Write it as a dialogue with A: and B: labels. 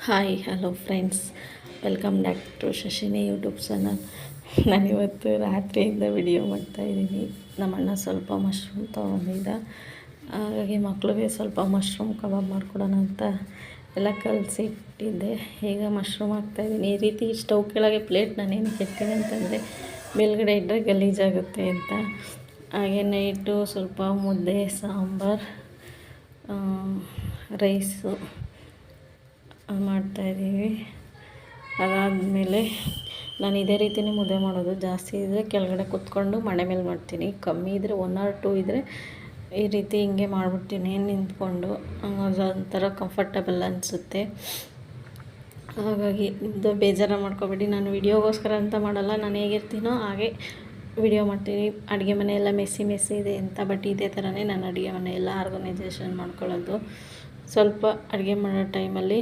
A: Hi hello friends, welcome back to Shashini YouTube channel. ನಾನಿವತ್ತು ರಾತ್ರಿಯಿಂದ video ಮಾಡ್ತಾಯಿದ್ದೀನಿ. ನಮ್ಮಣ್ಣ ಸ್ವಲ್ಪ ಮಶ್ರೂಮ್ ತೊಗೊಂಡಿದ್ದ, ಹಾಗಾಗಿ ಮಕ್ಕಳಿಗೆ ಸ್ವಲ್ಪ ಮಶ್ರೂಮ್ ಕಬಾಬ್ ಮಾಡ್ಕೊಡೋಣ ಅಂತ ಎಲ್ಲ ಕಲಸಿಟ್ಟಿದ್ದೆ. ಈಗ ಮಶ್ರೂಮ್ ಹಾಕ್ತಾಯಿದ್ದೀನಿ. ಈ ರೀತಿ ಸ್ಟವ್ ಕೆಳಗೆ ಪ್ಲೇಟ್ ನಾನೇನು ಇಡ್ತೀನಿ ಅಂತಂದರೆ ಮೇಲ್ಗಡೆ ಇಟ್ಟರೆ ಗಲೀಜಾಗುತ್ತೆ ಅಂತ. ಹಾಗೆಯೇ ಇಟ್ಟು ಸ್ವಲ್ಪ ಮುದ್ದೆ, ಸಾಂಬಾರು, ರೈಸು ಮಾಡ್ತಾಯಿದ್ದೀವಿ. ಅದಾದಮೇಲೆ ನಾನು ಇದೇ ರೀತಿಯೇ ಮುದ್ದೆ ಮಾಡೋದು. ಜಾಸ್ತಿ ಇದ್ದರೆ ಕೆಳಗಡೆ ಕೂತ್ಕೊಂಡು ಮಣೆ ಮೇಲೆ ಮಾಡ್ತೀನಿ, ಕಮ್ಮಿ ಇದ್ದರೆ 1 or 2 ಇದ್ದರೆ ಈ ರೀತಿ ಹಿಂಗೆ ಮಾಡಿಬಿಡ್ತೀನಿ ನಿಂತ್ಕೊಂಡು. ಅದೊಂಥರ ಕಂಫರ್ಟಬಲ್ ಅನಿಸುತ್ತೆ. ಹಾಗಾಗಿ ಇದು ಬೇಜಾರು ಮಾಡ್ಕೊಬೇಡಿ. ನಾನು ವಿಡಿಯೋಗೋಸ್ಕರ ಅಂತ ಮಾಡಲ್ಲ, ನಾನು ಹೇಗಿರ್ತೀನೋ ಹಾಗೆ ವಿಡಿಯೋ ಮಾಡ್ತೀನಿ. ಅಡುಗೆ ಮನೆ ಎಲ್ಲ ಮೆಸ್ಸಿ ಇದೆ ಅಂತ, ಬಟ್ ಇದೇ ಥರನೇ ನಾನು ಅಡುಗೆ ಮನೆ ಎಲ್ಲ ಆರ್ಗನೈಜೇಷನ್ ಮಾಡ್ಕೊಳ್ಳೋದು. ಸ್ವಲ್ಪ ಅಡುಗೆ ಮಾಡೋ ಟೈಮಲ್ಲಿ